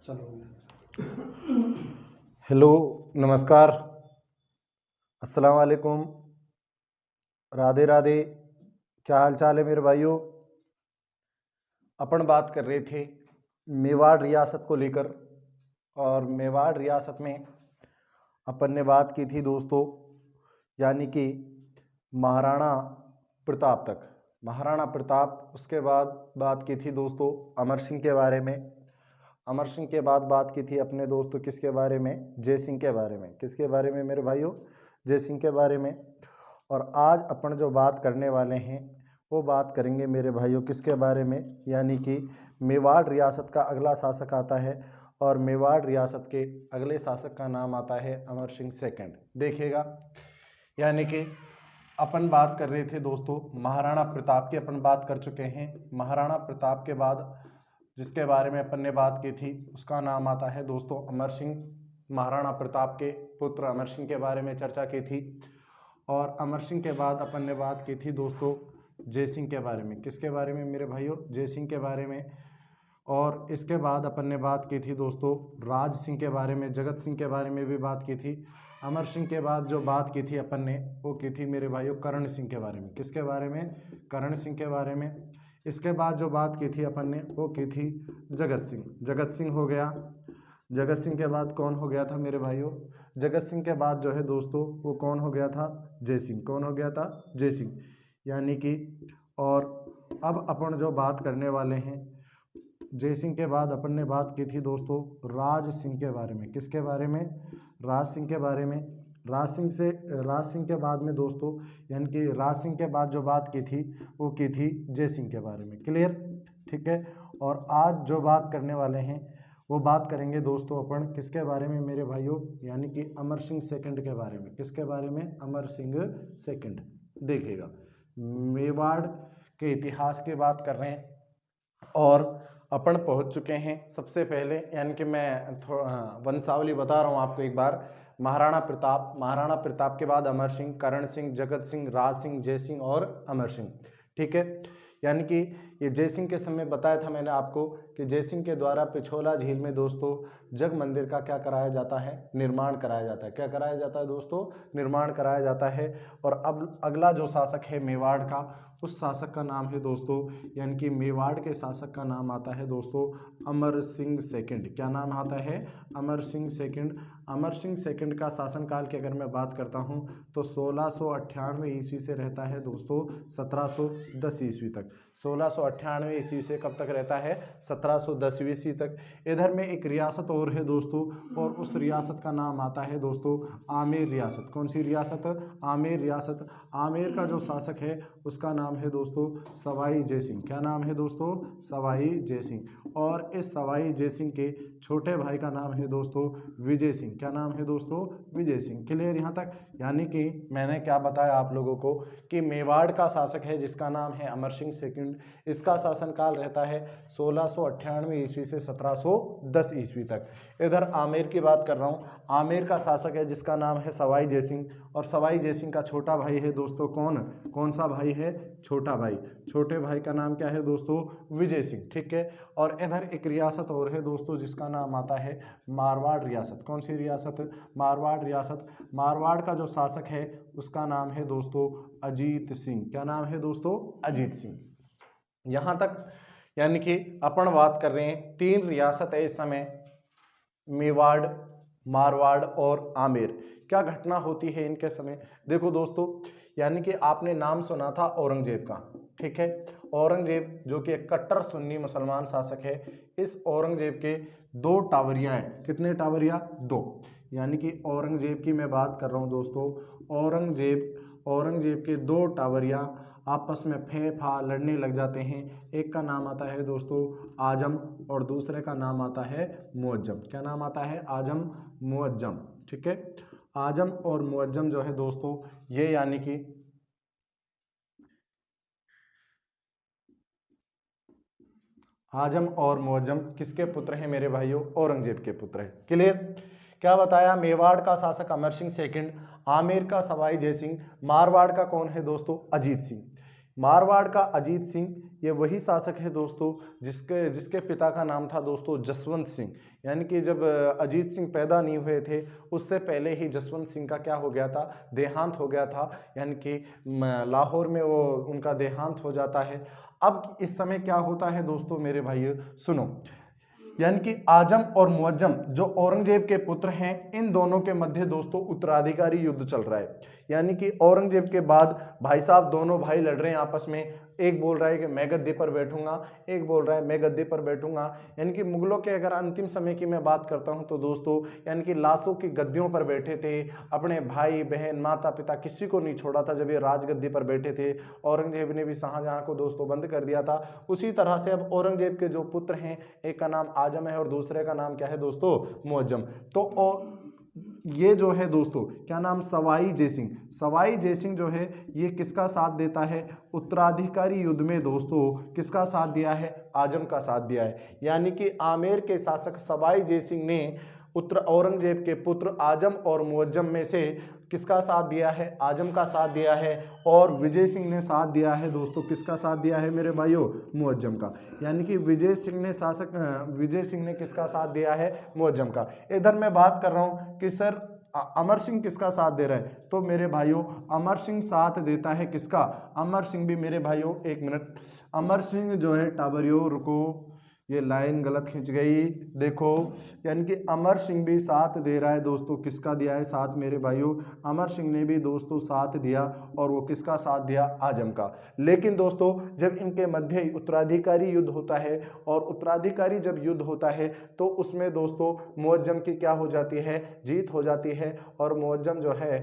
चलो। हेलो, नमस्कार, अस्सलाम वालेकुम, राधे राधे। क्या हाल चाल है मेरे भाइयों। अपन बात कर रहे थे मेवाड़ रियासत को लेकर, और मेवाड़ रियासत में अपन ने बात की थी दोस्तों, यानी कि महाराणा प्रताप तक। महाराणा प्रताप, उसके बाद बात की थी दोस्तों अमर सिंह के बारे में। अमर सिंह के बाद बात की थी अपने दोस्तों किसके बारे में, जय सिंह के बारे में। किसके बारे में मेरे भाइयों, जय सिंह के बारे में। और आज अपन जो बात करने वाले हैं वो बात करेंगे मेरे भाइयों किसके बारे में, यानी कि मेवाड़ रियासत का अगला शासक आता है, और मेवाड़ रियासत के अगले शासक का नाम आता है अमर सिंह सेकंड। देखिएगा, यानी कि अपन बात कर रहे थे दोस्तों महाराणा प्रताप की, अपन बात कर चुके हैं। महाराणा प्रताप के बाद जिसके बारे में अपन ने बात की थी उसका नाम आता है दोस्तों अमर सिंह। महाराणा प्रताप के पुत्र अमर सिंह के बारे में चर्चा की थी। और अमर सिंह के बाद अपन ने बात की थी दोस्तों जय सिंह के बारे में। किसके बारे में मेरे भाइयों, जय सिंह के बारे में। और इसके बाद अपन ने बात की थी दोस्तों राज सिंह के बारे में, जगत सिंह के बारे में भी बात की थी। अमर सिंह के बाद जो बात की थी अपन ने वो की थी मेरे भाइयों करण सिंह के बारे में। किसके बारे में, करण सिंह के बारे में। इसके बाद जो बात की थी अपन ने वो की थी जगत सिंह। जगत सिंह हो गया। जगत सिंह के बाद कौन हो गया था मेरे भाइयों, जगत सिंह के बाद जो है दोस्तों वो कौन हो गया था, जय सिंह। कौन हो गया था, जय सिंह। यानी कि और अब अपन जो बात करने वाले हैं, जय सिंह के बाद अपन ने बात की थी दोस्तों राज सिंह के बारे में। किसके बारे में, राज सिंह के बारे में। राज सिंह के बाद में दोस्तों, यानी कि राज सिंह के बाद जो बात की थी वो की थी जय सिंह के बारे में। क्लियर, ठीक है। और आज जो बात करने वाले हैं वो बात करेंगे दोस्तों अपन किसके बारे में मेरे भाइयों, यानी कि अमर सिंह सेकंड के बारे में। किसके बारे में, अमर सिंह सेकंड। देखिएगा, मेवाड़ के इतिहास की बात कर रहे हैं और अपन पहुंच चुके हैं सबसे पहले, यानी कि मैं वंशावली बता रहा हूं आपको एक बार। महाराणा प्रताप के बाद अमर सिंह, करण सिंह, जगत सिंह, राज सिंह, जय सिंह और अमर सिंह। ठीक है। यानी कि ये जय सिंह के समय बताया था मैंने आपको कि जय सिंह के द्वारा पिछोला झील में दोस्तों जग मंदिर का क्या कराया जाता है, निर्माण कराया जाता है। क्या कराया जाता है दोस्तों, निर्माण कराया जाता है। और अब अगला जो शासक है मेवाड़ का, उस शासक का नाम है दोस्तों, यानी कि मेवाड़ के शासक का नाम आता है दोस्तों अमर सिंह सेकंड। क्या नाम आता है, अमर सिंह सेकंड। अमर सिंह सेकंड का शासनकाल की अगर मैं बात करता हूं तो 1698 ईस्वी से रहता है दोस्तों 1710 ईस्वी तक। 1698 ईस्वी से कब तक रहता है, 1710 ईस्वी तक। इधर में एक रियासत और है दोस्तों, और उस रियासत का नाम आता है दोस्तों आमेर रियासत। कौन सी रियासत, आमेर रियासत। आमेर का जो शासक है उसका नाम है दोस्तों सवाई जय सिंह। क्या नाम है दोस्तों, सवाई जय सिंह। और इस सवाई जय सिंह के छोटे भाई का नाम है दोस्तों विजय सिंह। क्या नाम है दोस्तों, विजय सिंह। क्लियर यहाँ तक। यानी कि मैंने क्या बताया आप लोगों को कि मेवाड़ का शासक है जिसका नाम है अमर सिंह सेकंड, इसका शासनकाल रहता है 1698 ईस्वी से 1710 ईस्वी तक। इधर आमेर की बात कर रहा हूँ, आमेर का शासक है जिसका नाम है सवाई जय सिंह, और सवाई जय सिंह का छोटा भाई है दोस्तों कौन सा भाई है, छोटा भाई। छोटे भाई का नाम क्या है दोस्तों, विजय सिंह। ठीक है। और इधर एक रियासत और है दोस्तों जिसका नाम आता है मारवाड़ रियासत। कौन सी रियासत, मारवाड़ रियासत। मारवाड़ का जो शासक है उसका नाम है दोस्तों अजीत सिंह। क्या नाम है दोस्तों, अजीत सिंह। यहां तक यानी कि अपन बात कर रहे हैं तीन रियासत है इस समय, मेवाड़, मारवाड़ और आमेर। क्या घटना होती है इनके समय, देखो दोस्तों, यानी कि आपने नाम सुना था औरंगजेब का। ठीक है। औरंगजेब जो कि एक कट्टर सुन्नी मुसलमान शासक है, इस औरंगजेब के दो टावरियां हैं। कितने टावरिया, दो। यानी कि औरंगजेब की मैं बात कर रहा हूं दोस्तों, औरंगजेब के दो टावरिया आपस में फे फा लड़ने लग जाते हैं। एक का नाम आता है दोस्तों आजम और दूसरे का नाम आता है मुअज्जम। क्या नाम आता है, आजम, मुअज्जम। ठीक है। आजम और मुअज्जम जो है दोस्तों ये यानी कि आजम और मुअज्जम किसके पुत्र हैं मेरे भाइयों, औरंगजेब के पुत्र हैं। क्लियर। क्या बताया, मेवाड़ का शासक अमर सिंह सेकंड, आमेर का सवाई जय सिंह, मारवाड़ का कौन है दोस्तों, अजीत सिंह। मारवाड़ का अजीत सिंह, ये वही शासक है दोस्तों जिसके जिसके पिता का नाम था दोस्तों जसवंत सिंह। यानी कि जब अजीत सिंह पैदा नहीं हुए थे उससे पहले ही जसवंत सिंह का क्या हो गया था, देहांत हो गया था। यानी कि लाहौर में वो उनका देहांत हो जाता है। अब इस समय क्या होता है दोस्तों मेरे भाइयों, सुनो। यानी कि आजम और मुअज्जम जो औरंगजेब के पुत्र हैं, इन दोनों के मध्य दोस्तों उत्तराधिकारी युद्ध चल रहा है। यानी कि औरंगजेब के बाद भाई साहब दोनों भाई लड़ रहे हैं आपस में। एक बोल रहा है कि मैं गद्दी पर बैठूंगा, एक बोल रहा है मैं गद्दी पर बैठूंगा। यानी कि मुगलों के अगर अंतिम समय की मैं बात करता हूं तो दोस्तों, यानी कि लाशों की गद्दियों पर बैठे थे, अपने भाई बहन माता पिता किसी को नहीं छोड़ा था जब ये राजगद्दी पर बैठे थे। औरंगजेब ने भी शाहजहां को दोस्तों बंद कर दिया था। उसी तरह से अब औरंगजेब के जो पुत्र हैं, एक का नाम आजम है और दूसरे का नाम क्या है दोस्तों, मुअज्जम। तो ये जो है दोस्तों क्या नाम, सवाई जयसिंह। सवाई जयसिंह जो है ये किसका साथ देता है, उत्तराधिकारी युद्ध में दोस्तों किसका साथ दिया है, आजम का साथ दिया है। यानी कि आमेर के शासक सवाई जयसिंह ने औरंगजेब के पुत्र आजम और मुअज्जम में से किसका साथ दिया है, आजम का साथ दिया है। और विजय सिंह ने साथ दिया है दोस्तों, किसका साथ दिया है मेरे भाइयों, मुअज्जम का। यानी कि विजय सिंह ने किसका साथ दिया है, मुअज्जम का। इधर मैं बात कर रहा हूं कि सर अमर सिंह किसका साथ दे रहा है, तो मेरे भाइयों अमर सिंह साथ देता है किसका, अमर सिंह भी मेरे भाइयों, एक मिनट, अमर सिंह जो है टाबरियो, रुको ये लाइन गलत खिंच गई, देखो। यानी कि अमर सिंह भी साथ दे रहा है दोस्तों, किसका दिया है साथ मेरे भाइयों, अमर सिंह ने भी दोस्तों साथ दिया। और वो किसका साथ दिया, आजम का। लेकिन दोस्तों जब इनके मध्य उत्तराधिकारी युद्ध होता है, और उत्तराधिकारी जब युद्ध होता है तो उसमें दोस्तों मुअज्जम की क्या हो जाती है, जीत हो जाती है। और मुअज्जम जो है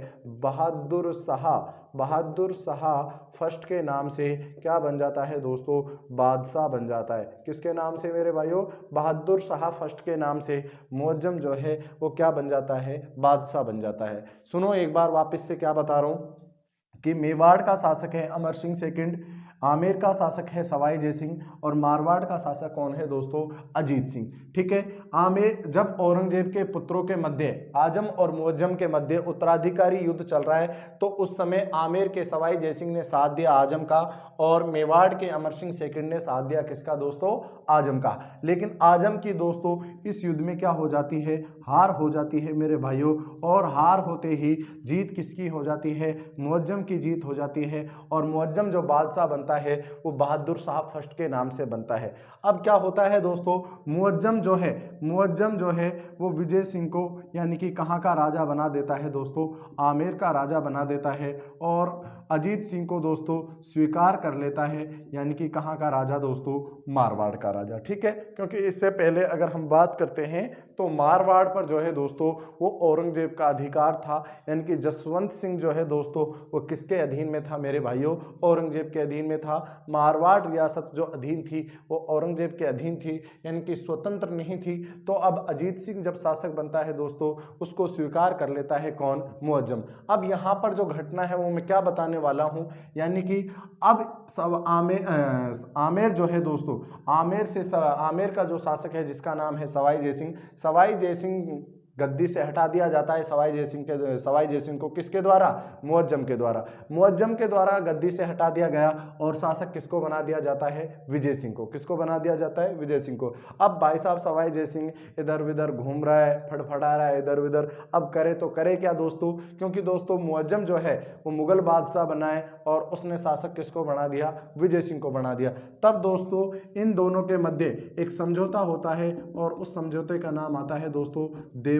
बहादुर शाह फर्स्ट के नाम से क्या बन जाता है दोस्तों, बादशाह बन जाता है। किसके नाम से मेरे भाइयों, बहादुर शाह फर्स्ट के नाम से मुअज्जम जो है वो क्या बन जाता है, बादशाह बन जाता है। सुनो एक बार वापस से क्या बता रहा हूं कि मेवाड़ का शासक है अमर सिंह सेकंड, आमेर का शासक है सवाई जयसिंह, और मारवाड़ का शासक कौन है दोस्तों, अजीत सिंह। ठीक है। आमेर जब औरंगजेब के पुत्रों के मध्य आजम और मुअज्जम के मध्य उत्तराधिकारी युद्ध चल रहा है, तो उस समय आमेर के सवाई जयसिंह ने साथ दिया आजम का, और मेवाड़ के अमर सिंह सेकंड ने साथ दिया किसका दोस्तों, आजम का। लेकिन आजम की दोस्तों इस युद्ध में क्या हो जाती है, हार हो जाती है मेरे भाइयों। और हार होते ही जीत किसकी हो जाती है, मुअज्जम की जीत हो जाती है। और मुअज्जम जो बादशाह बनता है वो बहादुर शाह फर्स्ट के नाम से बनता है। अब क्या होता है दोस्तों, मुअज्जम जो है वो विजय सिंह को यानी कि कहाँ का राजा बना देता है दोस्तों, आमेर का राजा बना देता है। और अजीत सिंह को दोस्तों स्वीकार कर लेता है, यानी कि कहाँ का राजा दोस्तों, मारवाड़ का राजा। ठीक है। क्योंकि इससे पहले अगर हम बात करते हैं तो मारवाड़ पर जो है दोस्तों वो औरंगजेब का अधिकार था। यानी कि जसवंत सिंह जो है दोस्तों वो किसके अधीन में था मेरे भाइयों, औरंगजेब के अधीन में था। मारवाड़ रियासत जो अधीन थी वो औरंगजेब के अधीन थी, यानी कि स्वतंत्र नहीं थी। तो अब अजीत सिंह जब शासक बनता है दोस्तों उसको स्वीकार कर लेता है कौन, मुअज्जम। अब यहाँ पर जो घटना है वो मैं क्या बताने वाला हूँ, यानी कि अब सब आमेर जो है दोस्तों, आमेर का जो शासक है जिसका नाम है सवाई जयसिंह गद्दी से हटा दिया जाता है सवाई जयसिंह को किसके द्वारा, मुअज्जम के द्वारा गद्दी से हटा दिया गया। और शासक किसको बना दिया जाता है, विजय सिंह को। किसको बना दिया जाता है, विजय सिंह को। अब भाई साहब सवाई जयसिंह इधर उधर घूम रहा है, फड़फड़ा रहा है इधर उधर। अब करे तो करे क्या दोस्तों, क्योंकि दोस्तों मुअज्जम जो है वो मुगल बादशाह बना है और उसने शासक किसको बना दिया, विजय सिंह को बना दिया। तब दोस्तों इन दोनों के मध्य एक समझौता होता है और उस समझौते का नाम आता है दोस्तों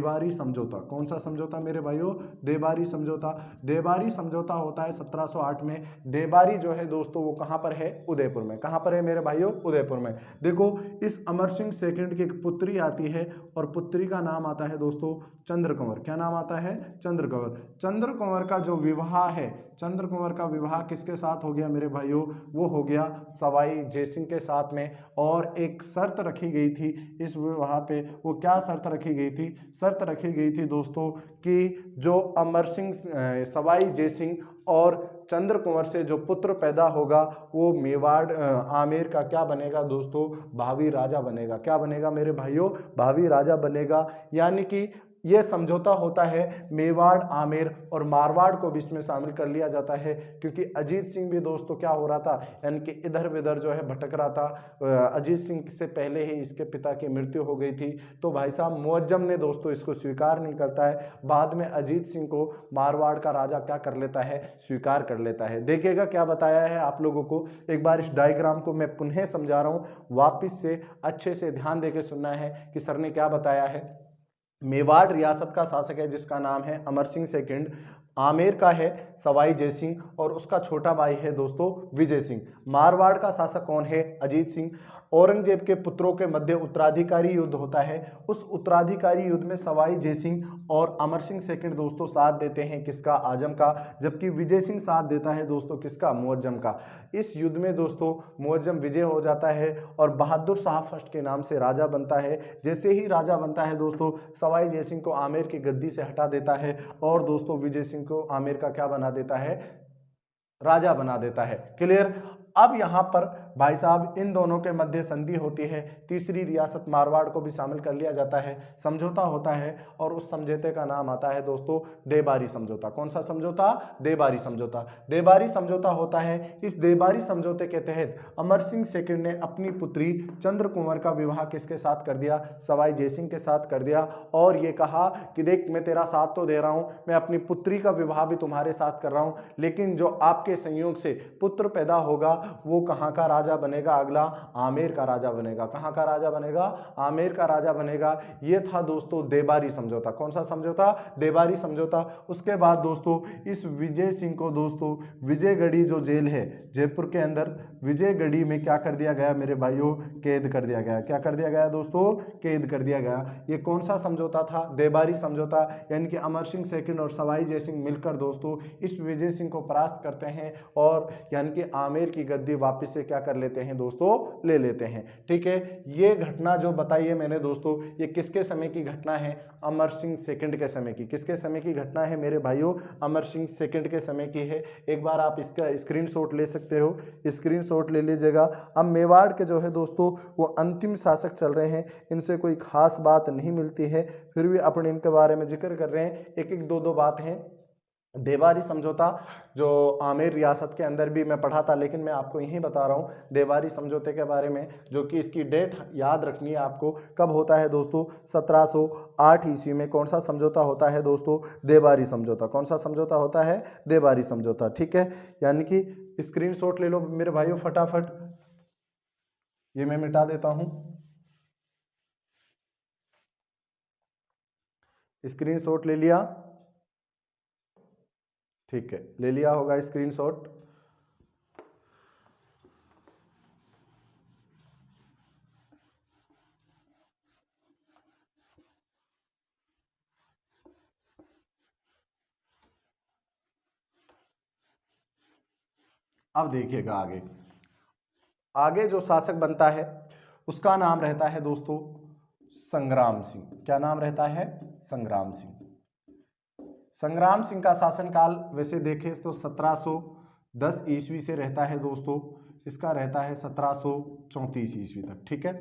देवारी समझौता। कौन सा समझौता मेरे भाइयों, देवारी समझौता। देवारी समझौता होता है 1708 में। देवारी जो है दोस्तों वो कहां पर है, उदयपुर में। कहां पर है मेरे भाइयों, उदयपुर में। देखो इस अमर सिंह सेकंड की एक पुत्री आती है और पुत्री का नाम आता है दोस्तों चंद्र कंवर। क्या नाम आता है, चंद्र कंवर। चंद्र कंवर का जो विवाह है, चंद्र कंवर का विवाह किसके साथ हो गया मेरे भाइयों, वो हो गया सवाई जयसिंह के साथ में। और एक शर्त रखी गई थी इस विवाह पे, वो क्या शर्त रखी गई थी, शर्त रखी गई थी दोस्तों कि जो अमर सिंह सवाई जयसिंह और चंद्र कुंवर से जो पुत्र पैदा होगा वो मेवाड़ आमेर का क्या बनेगा दोस्तों, भावी राजा बनेगा। क्या बनेगा मेरे भाइयों, भावी राजा बनेगा। यानी कि ये समझौता होता है मेवाड़, आमेर और मारवाड़ को भी इसमें शामिल कर लिया जाता है, क्योंकि अजीत सिंह भी दोस्तों क्या हो रहा था, यानी कि इधर उधर जो है भटक रहा था। अजीत सिंह से पहले ही इसके पिता की मृत्यु हो गई थी, तो भाई साहब मुअज्जम ने दोस्तों इसको स्वीकार नहीं करता है। बाद में अजीत सिंह को मारवाड़ का राजा क्या कर लेता है, स्वीकार कर लेता है। देखिएगा क्या बताया है आप लोगों को, एक बार इस डायग्राम को मैं पुनः समझा रहा हूं, वापिस से अच्छे से ध्यान देकर सुनना है कि सर ने क्या बताया है। मेवाड़ रियासत का शासक है जिसका नाम है अमर सिंह सेकंड, आमेर का है सवाई जयसिंह और उसका छोटा भाई है दोस्तों विजय सिंह। मारवाड़ का शासक कौन है, अजीत सिंह। औरंगजेब के पुत्रों के मध्य उत्तराधिकारी युद्ध होता है, उस उत्तराधिकारी युद्ध में सवाई जयसिंह और अमर सिंह सेकंड दोस्तों साथ देते हैं किसका, आजम का, जबकि विजय सिंह साथ देता है दोस्तों किसका, मुअज्जम का। इस युद्ध में दोस्तों मुअज्जम विजय हो जाता है और बहादुर शाह फर्स्ट के नाम से राजा बनता है। जैसे ही राजा बनता है दोस्तों, सवाई जयसिंह को आमेर की गद्दी से हटा देता है और दोस्तों विजय सिंह को आमेर का क्या बना देता है, राजा बना देता है। क्लियर। अब यहां पर भाई साहब इन दोनों के मध्य संधि होती है, तीसरी रियासत मारवाड़ को भी शामिल कर लिया जाता है, समझौता होता है और उस समझौते का नाम आता है दोस्तों देबारी समझौता। कौन सा समझौता, देबारी समझौता। देबारी समझौता होता है, इस देबारी समझौते के तहत अमर सिंह सेकंड ने अपनी पुत्री चंद्र कुंवर का विवाह किसके साथ कर दिया, सवाई जयसिंह के साथ कर दिया और ये कहा कि देख मैं तेरा साथ तो दे रहा हूं, मैं अपनी पुत्री का विवाह भी तुम्हारे साथ कर रहा हूं, लेकिन जो आपके संयोग से पुत्र पैदा होगा वो कहां का राजा बनेगा, अगला आमेर का राजा बनेगा। कहां का राजा बनेगा, आमेर का राजा बनेगा। ये था दोस्तों देबारी समझौता। कौन सा समझौता, देबारी समझौता। उसके बाद दोस्तों इस विजय सिंह को दोस्तों विजयगढ़ी जो जेल है जयपुर के अंदर, विजयगढ़ी में क्या कर दिया गया मेरे भाइयों, कैद कर दिया गया। क्या कर दिया गया दोस्तों, कैद कर दिया गया। ये कौन सा समझौता था, देबारी समझौता। यानी कि अमर सिंह सेकंड और सवाई जय सिंह मिलकर दोस्तों इस विजय सिंह को परास्त करते हैं और यानी कि आमेर की गद्दी वापस से क्या कर लेते हैं दोस्तों, ले लेते हैं। ठीक है, ये घटना जो बताई है मैंने दोस्तों, ये किसके समय की घटना है, अमर सिंह सेकंड के समय की। किसके समय की घटना है मेरे भाइयों, अमर सिंह सेकंड के समय की है। एक बार आप इसका स्क्रीनशॉट ले सकते हो, स्क्रीनशॉट ले लीजिएगा। अब मेवाड़ के जो है दोस्तों वो अंतिम शासक चल रहे हैं, इनसे कोई खास बात नहीं मिलती है, फिर भी अपने इनके बारे में जिक्र कर रहे हैं। एक एक दो दो बात हैं। देबारी समझौता जो आमेर रियासत के अंदर भी मैं पढ़ा था, लेकिन मैं आपको यही बता रहा हूँ देबारी समझौते के बारे में, जो कि इसकी डेट याद रखनी है आपको। कब होता है दोस्तों, 1708 ईस्वी में कौन सा समझौता होता है दोस्तों, देबारी समझौता। कौन सा समझौता होता है, देबारी समझौता। ठीक है, यानी कि स्क्रीनशॉट ले लो मेरे भाइयों फटाफट, ये मैं मिटा देता हूं। स्क्रीनशॉट ले लिया, ठीक है, ले लिया होगा स्क्रीनशॉट। अब देखिएगा आगे, आगे जो शासक बनता है उसका नाम रहता है दोस्तों संग्राम सिंह। क्या नाम रहता है, संग्राम सिंह। संग्राम सिंह का शासनकाल वैसे देखें तो 1710 ईस्वी से रहता है दोस्तों, इसका रहता है 1734 ईस्वी तक। ठीक है,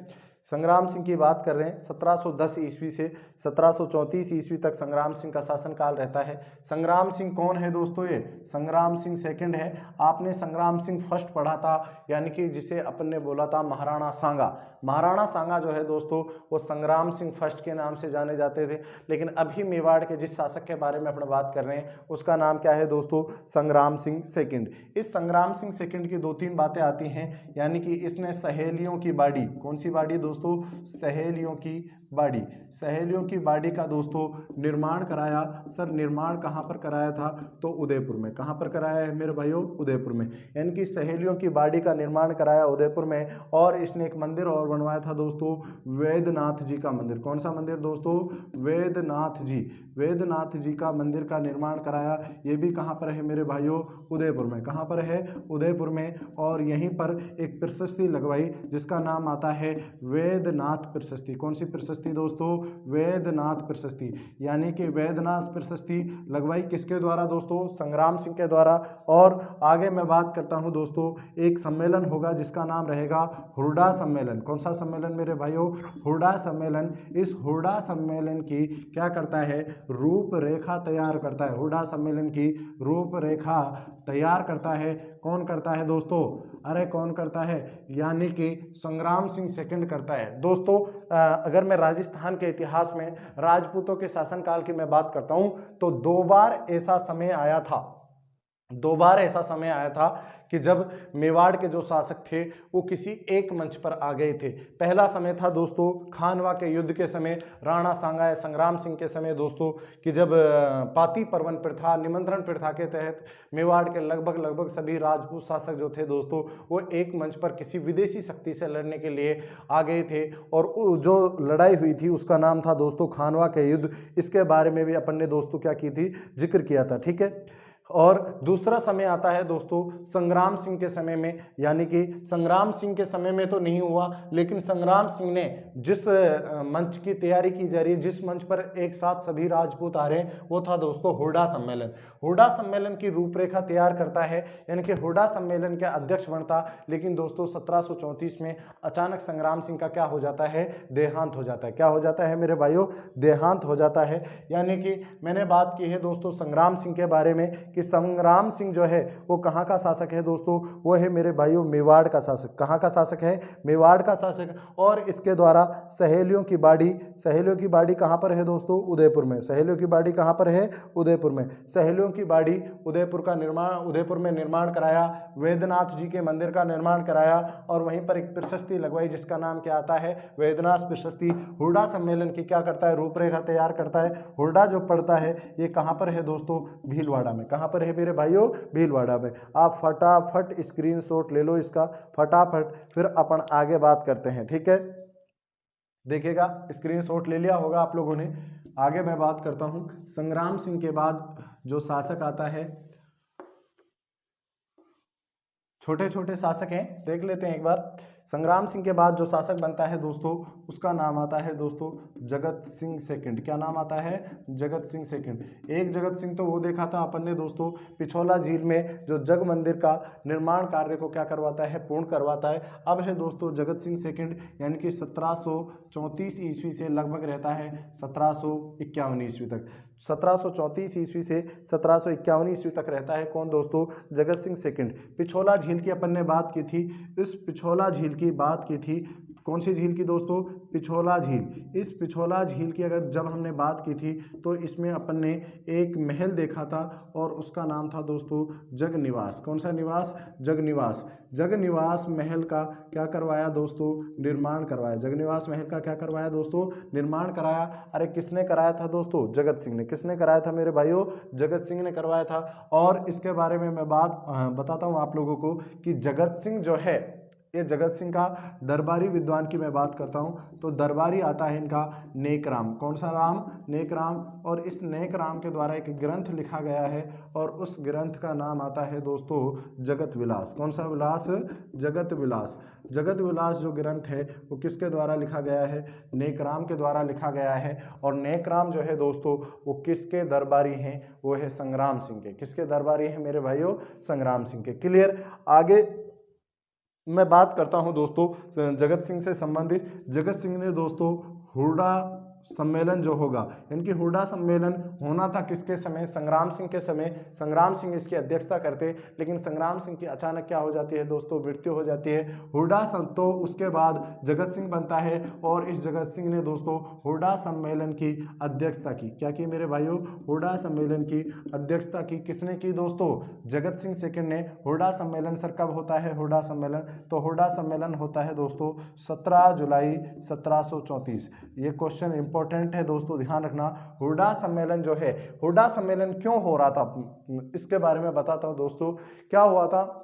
संग्राम सिंह की बात कर रहे हैं, 1710 ईस्वी से 1734 ईस्वी तक संग्राम सिंह का शासनकाल रहता है। संग्राम सिंह कौन है दोस्तों, ये संग्राम सिंह सेकंड है। आपने संग्राम सिंह फर्स्ट पढ़ा था, यानी कि जिसे अपन ने बोला था महाराणा सांगा। महाराणा सांगा जो है दोस्तों वो संग्राम सिंह फर्स्ट के नाम से जाने जाते थे, लेकिन अभी मेवाड़ के जिस शासक के बारे में अपने बात कर रहे हैं उसका नाम क्या है दोस्तों, संग्राम सिंह सेकंड। इस संग्राम सिंह सेकंड की दो तीन बातें आती हैं, यानी कि इसने सहेलियों की बाड़ी, कौन सी बाड़ी दोस्तों, सहेलियों की बाड़ी, सहेलियों की बाड़ी का दोस्तों निर्माण कराया। सर निर्माण कहां पर कराया था, तो उदयपुर में। कहां पर कराया है मेरे भाइयों, उदयपुर में। यानी कि सहेलियों की बाड़ी का निर्माण कराया उदयपुर में। और इसने एक मंदिर और बनवाया था दोस्तों, वेदनाथ जी का मंदिर। कौन सा मंदिर दोस्तों, वेदनाथ जी। वेदनाथ जी का मंदिर का निर्माण कराया। ये भी कहां पर है मेरे भाइयों, उदयपुर में। कहां पर है, उदयपुर में। और यहीं पर एक प्रशस्ति लगवाई जिसका नाम आता है वेदनाथ प्रशस्ति। कौन सी प्रशस्ति प्रशस्ति दोस्तों? वैद्यनाथ प्रशस्ति, यानी कि वैद्यनाथ प्रशस्ति लगवाई किसके द्वारा दोस्तों? संग्राम सिंह के द्वारा। और आगे मैं बात करता हूं दोस्तों, एक सम्मेलन होगा जिसका नाम रहेगा हुर्डा सम्मेलन। कौन सा सम्मेलन मेरे भाइयों? हुर्डा सम्मेलन। इस हुर्डा सम्मेलन की क्या करता है? रूपरेखा तैयार करता है। हुर्डा सम्मेलन की रूपरेखा तैयार करता है। कौन करता है दोस्तों? अरे कौन करता है? यानी कि संग्राम सिंह सेकंड करता है दोस्तों। अगर मैं राजस्थान के इतिहास में राजपूतों के शासनकाल की मैं बात करता हूं तो दो बार ऐसा समय आया था कि जब मेवाड़ के जो शासक थे वो किसी एक मंच पर आ गए थे। पहला समय था दोस्तों खानवा के युद्ध के समय, राणा सांगा संग्राम सिंह के समय दोस्तों, कि जब पाती परवन प्रथा, निमंत्रण प्रथा के तहत मेवाड़ के लगभग सभी राजपूत शासक जो थे दोस्तों वो एक मंच पर किसी विदेशी शक्ति से लड़ने के लिए आ गए थे। और जो लड़ाई हुई थी उसका नाम था दोस्तों खानवा के युद्ध। इसके बारे में भी अपन ने दोस्तों क्या की थी? जिक्र किया था। ठीक है। और दूसरा समय आता है दोस्तों संग्राम सिंह के समय में, यानी कि संग्राम सिंह के समय में तो नहीं हुआ, लेकिन संग्राम सिंह ने जिस मंच की तैयारी की जा रही है, जिस मंच पर एक साथ सभी राजपूत आ रहे हैं, वो था दोस्तों हुर्डा सम्मेलन। हुर्डा सम्मेलन की रूपरेखा तैयार करता है, यानी कि हुर्डा सम्मेलन का अध्यक्ष बनता। लेकिन दोस्तों 1734 में अचानक संग्राम सिंह का क्या हो जाता है? देहांत हो जाता है। क्या हो जाता है मेरे भाइयों? देहांत हो जाता है। यानी कि मैंने बात की है दोस्तों संग्राम सिंह के बारे में कि संग्राम सिंह जो है वो कहाँ का शासक है दोस्तों? वो है मेरे भाइयों मेवाड़ का शासक। कहाँ का शासक है? मेवाड़ का शासक। और इसके द्वारा सहेलियों की बाड़ी कहाँ पर है दोस्तों? उदयपुर में। सहेलियों की बाड़ी कहाँ पर है? उदयपुर में। सहेलियों की बाड़ी उदयपुर में निर्माण कराया। वैद्यनाथ जी के मंदिर का निर्माण कराया और वहीं पर एक प्रशस्ति लगवाई जिसका नाम क्या आता है? वैद्यनाथ प्रशस्ति। हुर्डा सम्मेलन की क्या करता है? रूपरेखा तैयार करता है। हुर्डा जो पड़ता है ये कहाँ पर है दोस्तों? भीलवाड़ा में। कहाँ पर है मेरे भाइयों? भीलवाड़ा में। आप फटाफट स्क्रीनशॉट ले लो इसका, फटाफट, फिर अपन आगे बात करते हैं। ठीक है, देखिएगा स्क्रीनशॉट ले लिया होगा आप लोगों ने। आगे मैं बात करता हूं, संग्राम सिंह के बाद जो शासक आता है, छोटे छोटे शासक हैं, देख लेते हैं एक बार। संग्राम सिंह के बाद जो शासक बनता है दोस्तों उसका नाम आता है दोस्तों जगत सिंह सेकंड। क्या नाम आता है? जगत सिंह सेकंड। एक जगत सिंह तो वो देखा था अपन ने दोस्तों पिछोला झील में जो जग मंदिर का निर्माण कार्य को क्या करवाता है? पूर्ण करवाता है। अब है दोस्तों जगत सिंह सेकंड, यानी कि 1734 ईस्वी से लगभग रहता है 1751 ईस्वी तक। 1734 ईस्वी से 1751 ईस्वी तक रहता है कौन दोस्तों? जगत सिंह सेकंड। पिछोला झील की अपन ने बात की थी। इस पिछोला झील की बात की थी, कौन सी झील की दोस्तों? पिछोला झील। इस पिछोला झील की अगर जब हमने बात की थी तो इसमें अपन ने एक महल देखा था और उसका नाम था दोस्तों जगनिवास। कौन सा निवास? जगनिवास। जगनिवास महल का क्या करवाया दोस्तों? निर्माण करवाया। जगनिवास महल का क्या करवाया दोस्तों? निर्माण कराया। अरे किसने कराया था दोस्तों? जगत सिंह ने। किसने कराया था मेरे भाइयों? जगत सिंह ने करवाया था। और इसके बारे में मैं बात बताता हूं आप लोगों को कि जगत सिंह जो है, ये जगत सिंह का दरबारी विद्वान की मैं बात करता हूं तो दरबारी आता है इनका नेकराम। कौन सा राम? नेकराम। और इस नेकराम के द्वारा एक ग्रंथ लिखा गया है और उस ग्रंथ का नाम आता है दोस्तों जगत विलास। कौन सा विलास? जगत विलास। जगत विलास जो ग्रंथ है वो किसके द्वारा लिखा गया है? नेकराम के द्वारा लिखा गया है। और नेकराम जो है दोस्तों वो किसके दरबारी हैं? वो है संग्राम सिंह के। किसके दरबारी हैं मेरे भाइयों? संग्राम सिंह के। क्लियर? आगे मैं बात करता हूं दोस्तों जगत सिंह से संबंधित। जगत सिंह ने दोस्तों हुर्डा सम्मेलन जो होगा, इनकी हुर्डा सम्मेलन होना था किसके समय? संग्राम सिंह के समय। संग्राम सिंह इसकी अध्यक्षता करते, लेकिन संग्राम सिंह की अचानक क्या हो जाती है दोस्तों? मृत्यु हो जाती है। हुर्डा तो उसके बाद जगत सिंह बनता है और इस जगत सिंह ने दोस्तों हुर्डा सम्मेलन की अध्यक्षता की। क्या की मेरे भाइयों? हुर्डा सम्मेलन की अध्यक्षता की। किसने की दोस्तों? जगत सिंह सेकंड ने। हुर्डा सम्मेलन सर कब होता है? हुर्डा सम्मेलन तो हुर्डा सम्मेलन होता है दोस्तों 17 जुलाई 1734। ये क्वेश्चन इंपॉर्टेंट है दोस्तों, ध्यान रखना। हुर्डा सम्मेलन जो है, हुर्डा सम्मेलन क्यों हो रहा था इसके बारे में बताता हूं दोस्तों। क्या हुआ था?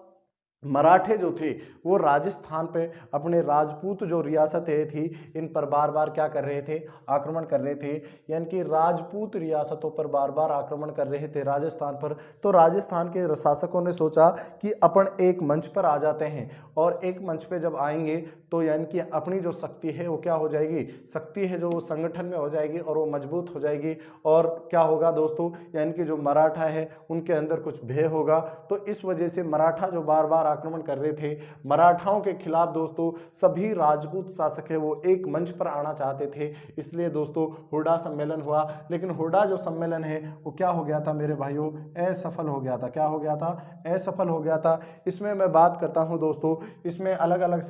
मराठे जो थे वो राजस्थान पे अपने राजपूत जो रियासतें थी इन पर बार बार क्या कर रहे थे? आक्रमण कर रहे थे। यानी कि राजपूत रियासतों पर बार बार आक्रमण कर रहे थे राजस्थान पर। तो राजस्थान के शासकों ने सोचा कि अपन एक मंच पर आ जाते हैं और एक मंच पे जब आएंगे तो यानी कि अपनी जो शक्ति है वो क्या हो जाएगी, शक्ति है जो वो संगठन में हो जाएगी और वो मजबूत हो जाएगी। और क्या होगा दोस्तों, यानी कि जो मराठा है उनके अंदर कुछ भय होगा। तो इस वजह से मराठा जो बार बार आक्रमण कर रहे थे, मराठाओं के खिलाफ दोस्तों सभी राजपूत शासक है वो एक मंच पर आना चाहते थे, इसलिए दोस्तों हुडा सम्मेलन हुआ। लेकिन हुडा जो सम्मेलन है वो क्या हो गया था मेरे भाइयों, असफल हो गया था। क्या हो गया था, असफल हो गया था। इसमें मैं बात करता हूं दोस्तों, इसमें अलग अलग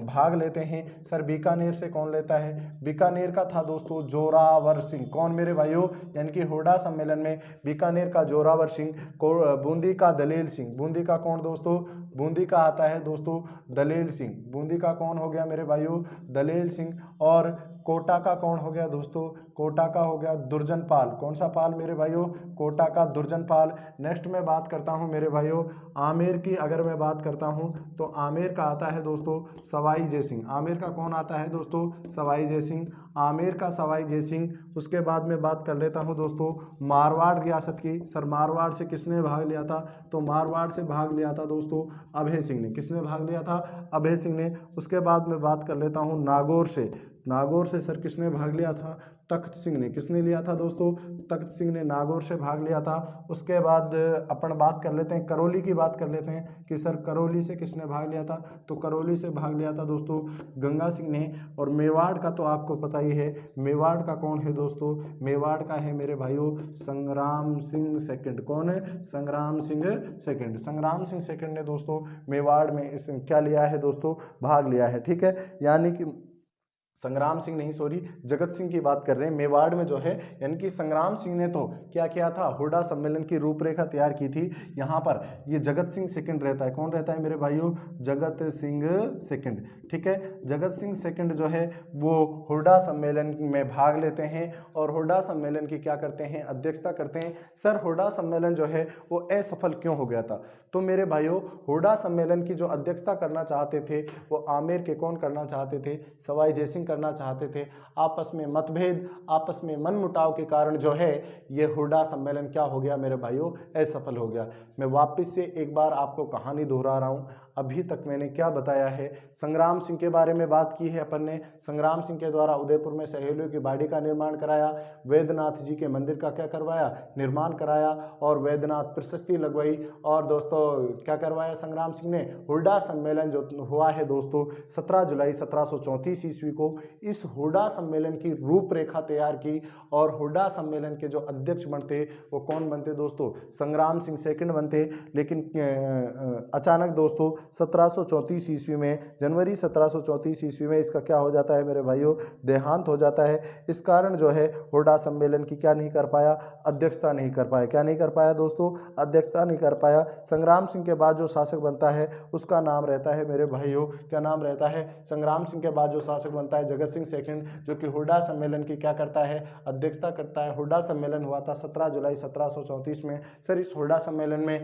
भाग लेते हैं। सर बीकानेर से कौन लेता है, बीकानेर का था दोस्तों जोरावर सिंह। कौन मेरे भाइयों, यानी कि हुडा सम्मेलन में बीकानेर का जोरावर सिंह, बूंदी का दलेल सिंह। बूंदी का कौन दोस्तों, बूंदी का आता है दोस्तों दलेल सिंह। बूंदी का कौन हो गया मेरे भाइयों, दलेल सिंह। और कोटा का कौन हो गया दोस्तों, कोटा का हो गया दुर्जन पाल। कौन सा पाल मेरे भाइयों, कोटा का दुर्जन पाल। नेक्स्ट में बात करता हूं मेरे भाइयों आमेर की। अगर मैं बात करता हूं तो आमेर का आता है दोस्तों सवाई जय सिंह। आमेर का कौन आता है दोस्तों, सवाई जय सिंह। आमेर का सवाई जय सिंह। उसके बाद में बात कर लेता हूं दोस्तों मारवाड़ रियासत की। सर मारवाड़ से किसने भाग लिया था, तो मारवाड़ से भाग लिया था दोस्तों अभय सिंह ने। किसने भाग लिया था, अभय सिंह ने। उसके बाद में बात कर लेता हूं नागौर से। नागौर से सर किसने भाग लिया था, तख्त सिंह ने। किसने लिया था दोस्तों, तख्त सिंह ने नागौर से भाग लिया था। उसके बाद अपन बात कर लेते हैं करौली की, बात कर लेते हैं कि सर करौली से किसने भाग लिया था, तो करौली से भाग लिया था दोस्तों गंगा सिंह ने। और मेवाड़ का तो आपको पता ही है, मेवाड़ का कौन है दोस्तों, मेवाड़ का है मेरे भाइयों संग्राम सिंह सेकंड। कौन है, संग्राम सिंह सेकंड। संग्राम सिंह सेकंड ने दोस्तों मेवाड़ में इस क्या लिया है दोस्तों, भाग लिया है। ठीक है, यानी कि संग्राम सिंह नहीं, सॉरी, जगत सिंह की बात कर रहे हैं। मेवाड़ में जो है यानी कि संग्राम सिंह ने तो क्या किया था, हुडा सम्मेलन की रूपरेखा तैयार की थी। यहाँ पर ये जगत सिंह सेकंड रहता है। कौन रहता है मेरे भाइयों, जगत सिंह सेकंड। ठीक है, जगत सिंह सेकंड जो है वो हुडा सम्मेलन में भाग लेते हैं और हुडा सम्मेलन की क्या करते हैं, अध्यक्षता करते हैं। सर हुडा सम्मेलन जो है वो असफल क्यों हो गया था, तो मेरे भाइयों हुडा सम्मेलन की जो अध्यक्षता करना चाहते थे वो आमेर के कौन करना चाहते थे, सवाई जयसिंह करना चाहते थे। आपस में मतभेद, आपस में मनमुटाव के कारण जो है ये हुडा सम्मेलन क्या हो गया मेरे भाइयों, असफल हो गया। मैं वापस से एक बार आपको कहानी दोहरा रहा हूं। अभी तक मैंने क्या बताया है, संग्राम सिंह के बारे में बात की है अपन ने। संग्राम सिंह के द्वारा उदयपुर में सहेलियों की बाड़ी का निर्माण कराया, वैद्यनाथ जी के मंदिर का क्या करवाया, निर्माण कराया और वैद्यनाथ प्रशस्ति लगवाई। और दोस्तों क्या करवाया संग्राम सिंह ने, हुडा सम्मेलन जो हुआ है दोस्तों 17 जुलाई 1734 ईस्वी को, इस हुडा सम्मेलन की रूपरेखा तैयार की। और हुडा सम्मेलन के जो अध्यक्ष बनते वो कौन बनते दोस्तों, संग्राम सिंह सेकंड बनते। लेकिन अचानक दोस्तों 1734 ईस्वी में, जनवरी 1734 ईस्वी में इसका क्या हो जाता है मेरे भाइयों, देहांत हो जाता है। इस कारण जो है हुडा सम्मेलन की क्या नहीं कर पाया, अध्यक्षता नहीं कर पाया। क्या नहीं कर पाया दोस्तों, अध्यक्षता नहीं कर पाया। संग्राम सिंह के बाद जो शासक बनता है उसका नाम रहता है मेरे भाइयों, क्या नाम रहता है, संग्राम सिंह के बाद जो शासक बनता है जगत सिंह सेकंड, जो कि हुडा सम्मेलन की क्या करता है, अध्यक्षता करता है। हुडा सम्मेलन हुआ था 17 जुलाई 1734 में। सर इस हुडा सम्मेलन में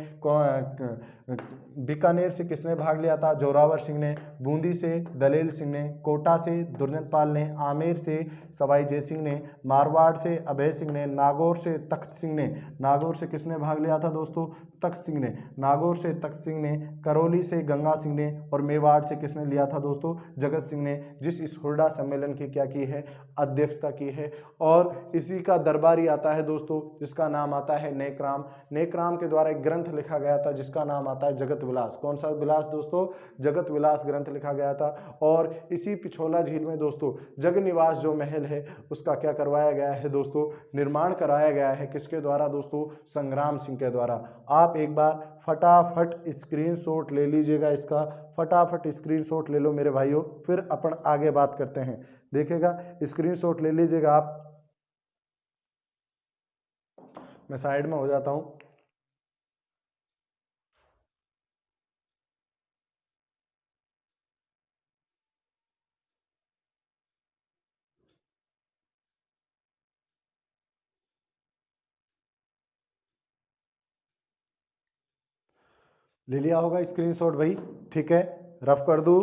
बीकानेर से किसने भाग लिया था, जोरावर सिंह ने। बूंदी से दलेल सिंह ने, कोटा से दुर्जन पाल ने, आमेर से सवाई जय सिंह ने, मारवाड़ से अभय सिंह ने, नागौर से तख्त सिंह ने। नागौर से किसने भाग लिया था दोस्तों, तख्त सिंह ने। नागौर से तख्त सिंह ने, करौली से गंगा सिंह ने और मेवाड़ से किसने लिया था दोस्तों, जगत सिंह ने, जिस इस हुडा सम्मेलन की क्या की है, अध्यक्षता की है। और इसी का दरबारी आता है दोस्तों जिसका नाम आता है नेकराम। नेकराम के द्वारा एक ग्रंथ लिखा गया था जिसका नाम आता है जगत विलास। कौन सा विलास दोस्तों, जगत विलास ग्रंथ लिखा गया था। और इसी पिछोला झील में दोस्तों जगनिवास जो महल है उसका क्या करवाया गया है दोस्तों, निर्माण कराया गया है। किसके द्वारा दोस्तों, संग्राम सिंह के द्वारा। आप एक बार फटाफट स्क्रीनशॉट ले लीजिएगा इसका, फटाफट स्क्रीनशॉट ले लो मेरे भाइयों, फिर अपन आगे बात करते हैं। देखिएगा स्क्रीनशॉट ले लीजिएगा आप। मैं साइड में हो जाता हूं। ले लिया होगा स्क्रीनशॉट भाई, ठीक है, रफ कर दूं।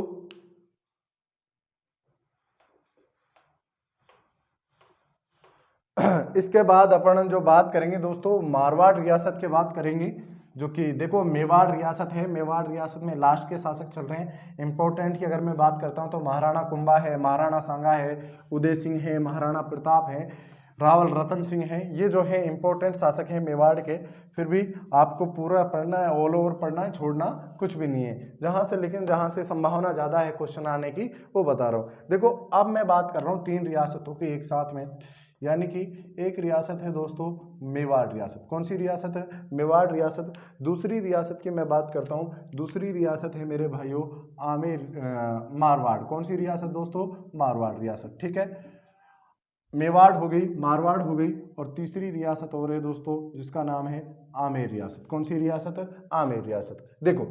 इसके बाद अपन जो बात करेंगे दोस्तों मारवाड़ रियासत की बात करेंगे। जो कि देखो मेवाड़ रियासत है, मेवाड़ रियासत में लास्ट के शासक चल रहे हैं। इंपॉर्टेंट की अगर मैं बात करता हूं तो महाराणा कुंभा है, महाराणा सांगा है, उदय सिंह है, महाराणा प्रताप है, रावल रतन सिंह है। ये जो है इंपॉर्टेंट शासक हैं मेवाड़ के। फिर भी आपको पूरा पढ़ना है, ऑल ओवर पढ़ना है, छोड़ना कुछ भी नहीं है। जहां से लेकिन जहां से संभावना ज्यादा है क्वेश्चन आने की वो बता रहा हूं। देखो अब मैं बात कर रहा हूं 3 रियासतों की एक साथ में, यानी कि एक रियासत है दोस्तों मेवाड़ रियासत। कौन सी रियासत है? मेवाड़ रियासत। दूसरी रियासत की मैं बात करता हूं, दूसरी रियासत है मेरे भाइयों मारवाड़। कौन सी रियासत दोस्तों? मारवाड़ रियासत। ठीक है, मेवाड़ हो गई, मारवाड़ हो गई, और तीसरी रियासत और है दोस्तों जिसका नाम है आमेर रियासत। कौन सी रियासत है? आमेर रियासत। देखो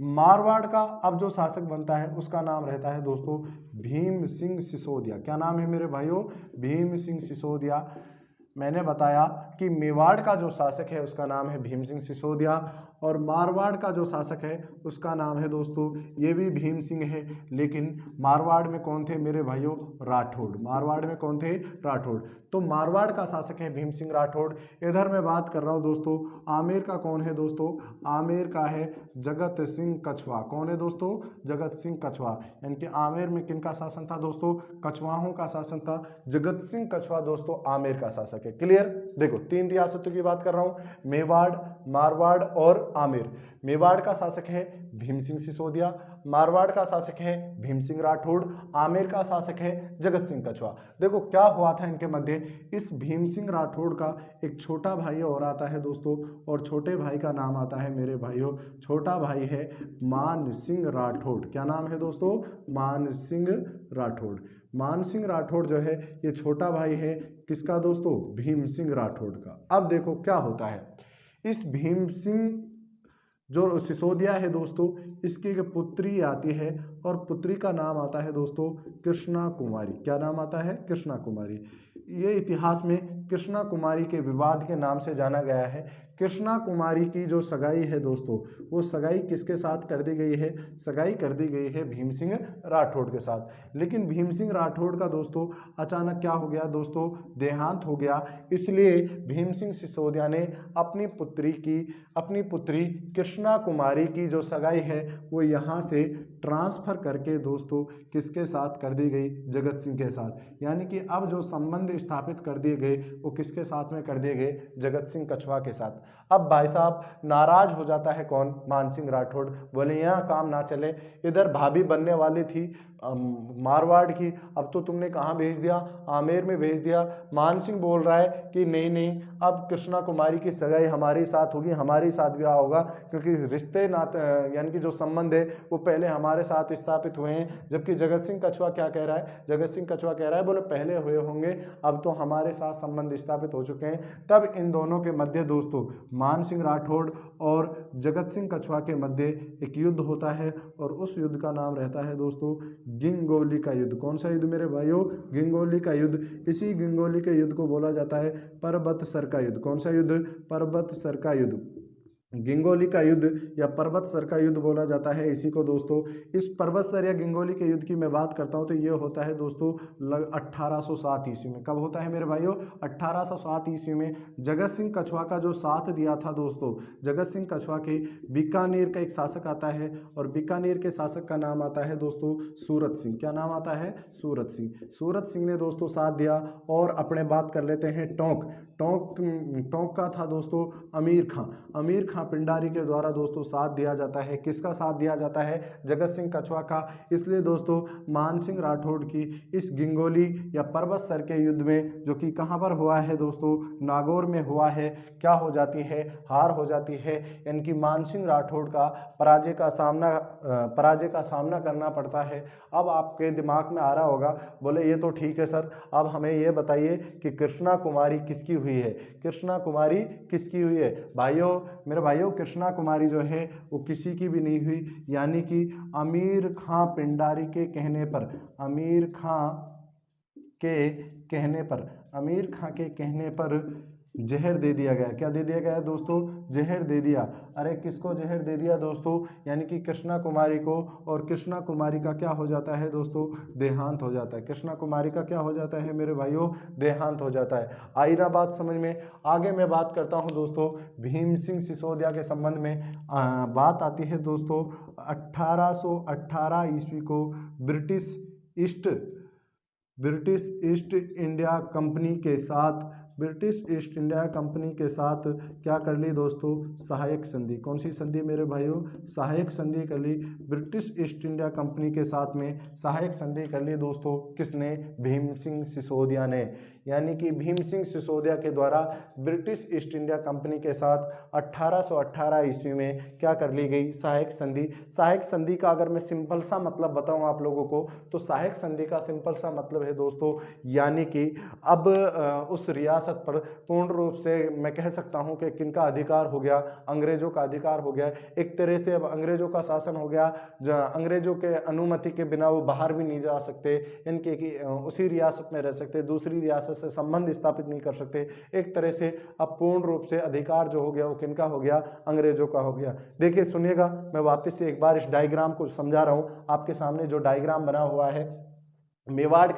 मारवाड़ का अब जो शासक बनता है उसका नाम रहता है दोस्तों भीम सिंह सिसोदिया। क्या नाम है मेरे भाइयों? भीम सिंह सिसोदिया। मैंने बताया कि मेवाड़ का जो शासक है उसका नाम है भीम सिंह सिसोदिया, और मारवाड़ का जो शासक है उसका नाम है दोस्तों ये भी भीम सिंह है, लेकिन मारवाड़ में कौन थे मेरे भाइयों? राठौड़। मारवाड़ में कौन थे? राठौड़। तो मारवाड़ का शासक है भीम सिंह राठौड़। इधर मैं बात कर रहा हूं दोस्तों आमेर का। कौन है दोस्तों? आमेर का है जगत सिंह कछवा। कौन है दोस्तों? जगत सिंह कछवा। यानी कि आमेर में किनका शासन था दोस्तों? कछवाहों का शासन था। जगत सिंह कछवा दोस्तों आमेर का शासक है। क्लियर? देखो 3 रियासतों की बात कर रहा हूं, मेवाड़, मारवाड़ और आमेर। मेवाड़ का शासक है भीम सिंह सिसोदिया, मारवाड़ का शासक है भीम सिंह राठौड़, आमेर का शासक है जगत सिंह कछवा। देखो क्या हुआ था इनके मध्य, इस भीम सिंह राठौड़ का एक छोटा भाई और आता है दोस्तों, और छोटे भाई का नाम आता है मेरे भाइयों, छोटा भाई है मान सिंह राठौड़। क्या नाम है दोस्तों? मान सिंह राठौड़। मान सिंह राठौड़ जो है ये छोटा भाई है किसका दोस्तों? भीम सिंह राठौड़ का। अब देखो क्या होता है, इस भीम सिंह जो सिसोदिया है दोस्तों इसकी एक पुत्री आती है, और पुत्री का नाम आता है दोस्तों कृष्णा कुमारी। क्या नाम आता है? कृष्णा कुमारी। ये इतिहास में कृष्णा कुमारी के विवाद के नाम से जाना गया है। कृष्णा कुमारी की जो सगाई है दोस्तों वो सगाई किसके साथ कर दी गई है? सगाई कर दी गई है भीम सिंह राठौड़ के साथ। लेकिन भीम सिंह राठौड़ का दोस्तों अचानक क्या हो गया दोस्तों? देहांत हो गया। इसलिए भीम सिंह सिसोदिया ने अपनी पुत्री कृष्णा कुमारी की जो सगाई है वो यहाँ से ट्रांसफर करके दोस्तों किसके साथ कर दी गई? जगत सिंह के साथ। यानी कि अब जो संबंध स्थापित कर दिए गए वो किसके साथ में कर दिए गए? जगत सिंह कछवा के साथ। अब भाई साहब नाराज हो जाता है कौन? मान सिंह राठौड़। बोले यहाँ काम ना चले, इधर भाभी बनने वाली थी मारवाड़ की, अब तो तुमने कहाँ भेज दिया? आमेर में भेज दिया। मान सिंह बोल रहा है कि नहीं नहीं, अब कृष्णा कुमारी की सगाई हमारे साथ होगी, हमारे साथ ब्याह होगा, क्योंकि रिश्ते नाते यानी कि जो संबंध है वो पहले हमारे साथ स्थापित हुए हैं। जबकि जगत सिंह कछवा क्या कह रहा है? जगत सिंह कछवा कह रहा है बोले पहले हुए होंगे, अब तो हमारे साथ संबंध स्थापित हो चुके हैं। तब इन दोनों के मध्य दोस्तों मान सिंह राठौड़ और जगत सिंह कछवा के मध्य एक युद्ध होता है, और उस युद्ध का नाम रहता है दोस्तों गिंगोली का युद्ध। कौन सा युद्ध मेरे भाइयों? गिंगोली का युद्ध। इसी गिंगोली के युद्ध को बोला जाता है पर्वत सर का युद्ध। कौन सा युद्ध? पर्वत सर का युद्ध। गिंगोली का युद्ध या पर्वत सर का युद्ध बोला जाता है इसी को दोस्तों। इस पर्वत सर या गिंगोली के युद्ध की मैं बात करता हूं तो ये होता है दोस्तों 1807 ईस्वी में। कब होता है मेरे भाइयों? 1807 ईस्वी में। जगत सिंह कछवा का जो साथ दिया था दोस्तों, जगत सिंह कछवा के बीकानेर का एक शासक आता है, और बीकानेर के शासक का नाम आता है दोस्तों सूरत सिंह। क्या नाम आता है? सूरत सिंह। सूरत सिंह ने दोस्तों साथ दिया। और अपने बात कर लेते हैं टोंक का था दोस्तों अमीर खां। अमीर खां पिंडारी के द्वारा दोस्तों साथ दिया जाता है। किसका साथ दिया जाता है? जगत सिंह कछवा का। इसलिए दोस्तों मान सिंह राठौड़ की इस गिंगोली या पर्वत सर के युद्ध में, जो कि कहां पर हुआ है दोस्तों? नागौर में हुआ है, क्या हो जाती है? हार हो जाती है। यानी कि मान सिंह राठौड़ का पराजय का सामना करना पड़ता है। अब आपके दिमाग में आ रहा होगा, बोले ये तो ठीक है सर, अब हमें ये बताइए कि कृष्णा कुमारी किसकी हुई है? कृष्णा कुमारी किसकी हुई है? मेरे भाइयों कृष्णा कुमारी जो है वो किसी की भी नहीं हुई। यानी कि अमीर खां पिंडारी के कहने पर, अमीर खां के कहने पर जहर दे दिया गया। क्या दे दिया गया दोस्तों? जहर दे दिया। अरे किसको जहर दे दिया दोस्तों? यानी कि कृष्णा कुमारी को। और कृष्णा कुमारी का क्या हो जाता है दोस्तों? देहांत हो जाता है। कृष्णा कुमारी का क्या हो जाता है मेरे भाइयों? देहांत हो जाता है। आई ना बात समझ में? आगे मैं बात करता हूं दोस्तों भीम सिंह सिसोदिया के संबंध में। बात आती है दोस्तों 1818 ईस्वी को east British east India company के साथ ब्रिटिश ईस्ट इंडिया कंपनी के साथ क्या कर ली दोस्तों? सहायक संधि। कौन सी संधि मेरे भाइयों? सहायक संधि कर ली। ब्रिटिश ईस्ट इंडिया कंपनी के साथ में सहायक संधि कर ली दोस्तों। किसने? भीम सिंह सिसोदिया ने। यानी कि भीम सिंह सिसोदिया के द्वारा ब्रिटिश ईस्ट इंडिया कंपनी के साथ 1818 ईस्वी में क्या कर ली गई? सहायक संधि। सहायक संधि का अगर मैं सिंपल सा मतलब बताऊं आप लोगों को, तो सहायक संधि का सिंपल सा मतलब है दोस्तों, यानी कि अब उस रियासत पर पूर्ण रूप से मैं कह सकता हूं कि किनका अधिकार हो गया? अंग्रेजों का अधिकार हो गया। एक तरह से अब अंग्रेजों का शासन हो गया। अंग्रेजों के अनुमति के बिना वो बाहर भी नहीं जा सकते, इनके कि उसी रियासत में रह सकते, दूसरी रियासत से संबंध स्थापित नहीं कर सकते। एक तरह से अब पूर्ण रूप से अधिकार जो हो गया वो किनका हो गया? अंग्रेजों का हो गया। देखिए सुनिएगा, मैं वापस से एक बार इस डायग्राम को समझा रहा हूं आपके सामने। जो डायग्राम बना हुआ है, मेवाड़